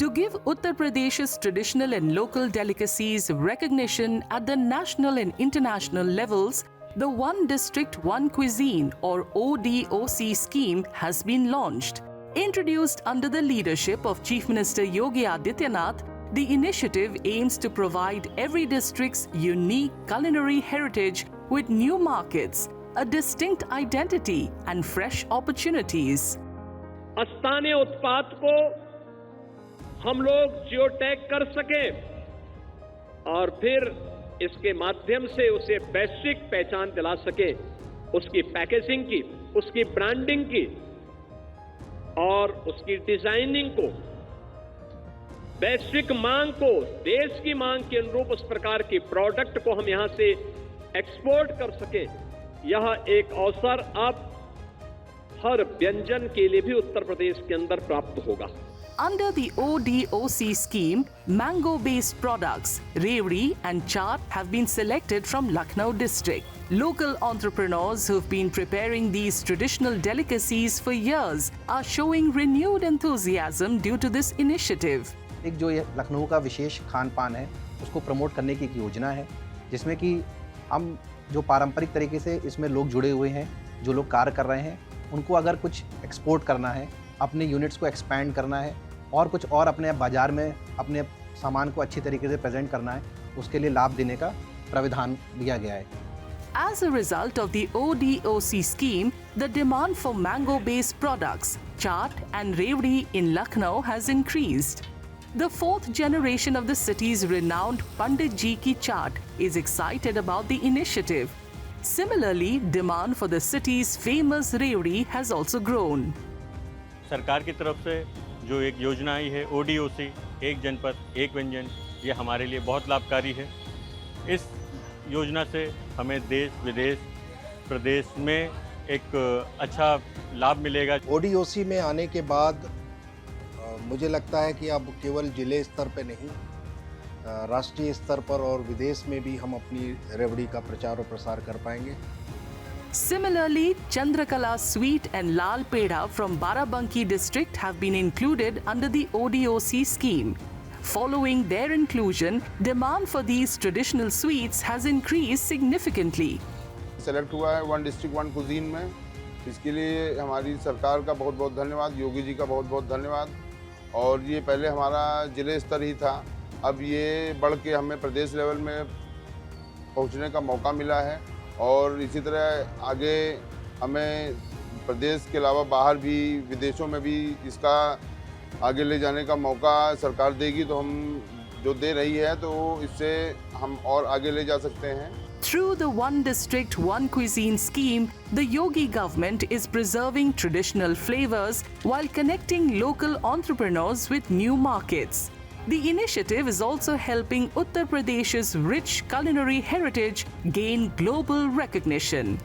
To give Uttar Pradesh's traditional and local delicacies recognition at the national and international levels, the One District, One Cuisine or ODOC scheme has been launched. Introduced under the leadership of Chief Minister Yogi Adityanath, the initiative aims to provide every district's unique culinary heritage with new markets, a distinct identity and fresh opportunities. स्थानीय उत्पाद को हम लोग geo tag कर सके और फिर इसके माध्यम से उसे वैश्विक पहचान दिला सके, उसकी पैकेजिंग की, उसकी ब्रांडिंग की और उसकी डिजाइनिंग को, वैश्विक मांग को, देश की मांग के अनुरूप उस प्रकार की प्रोडक्ट को हम यहां से एक्सपोर्ट कर सके। यह एक अवसर अब हर व्यंजन के लिए भी उत्तर प्रदेश के अंदर प्राप्त होगा। Under the ODOC scheme, mango-based products, revdi and chaat have been selected from Lucknow district. Local entrepreneurs who've been preparing these traditional delicacies for years are showing renewed enthusiasm due to this initiative. एक जो ये लखनऊ का विशेष खान पान है उसको promote करने की एक योजना है जिसमें कि हम जो पारंपरिक तरीके से इसमें लोग जुड़े हुए हैं, जो लोग कार्य कर रहे हैं, उनको अगर कुछ एक्सपोर्ट करना है, अपने यूनिट्स को एक्सपैंड करना है और कुछ और अपने बाजार में अपने सामान को अच्छी तरीके से प्रेजेंट करना है, उसके लिए लाभ देने का प्राविधान दिया गया है। As a result of the ODOC scheme, the demand for mango-based products, chaat and revdi in Lucknow has increased. The fourth generation of the city's renowned Pandit Ji Ki Chaat is excited about the initiative. Similarly, demand for the city's famous revdi has also grown. सरकार की तरफ से जो एक योजना आई है ODOC, एक जनपद एक व्यंजन, ये हमारे लिए बहुत लाभकारी है। इस योजना से हमें देश विदेश प्रदेश में एक अच्छा लाभ मिलेगा। ODOC में आने के बाद मुझे लगता है कि अब केवल जिले स्तर पे नहीं, राष्ट्रीय स्तर पर और विदेश में भी हम अपनी रेवड़ी का प्रचार और प्रसार कर पाएंगे। Similarly, Chandrakala Sweet and Lal Peda from Barabanki district have been included under the ODOC scheme. Following their inclusion, demand for these traditional sweets has increased significantly. Select हुआ है वन डिस्ट्रिक्ट वन कुजीन में, इसके लिए हमारी सरकार का बहुत बहुत धन्यवाद, योगी जी का बहुत बहुत धन्यवाद। और ये पहले हमारा जिले स्तर ही था, अब ये बढ़ के हमें प्रदेश लेवल में पहुंचने का मौका मिला है और इसी तरह आगे हमें प्रदेश के अलावा बाहर भी विदेशों में भी इसका आगे ले जाने का मौका सरकार देगी, तो हम जो दे रही है तो इससे हम और आगे ले जा सकते हैं। Through the One District, One Cuisine scheme, the Yogi government is preserving traditional flavors while connecting local entrepreneurs with new markets. The initiative is also helping Uttar Pradesh's rich culinary heritage gain global recognition.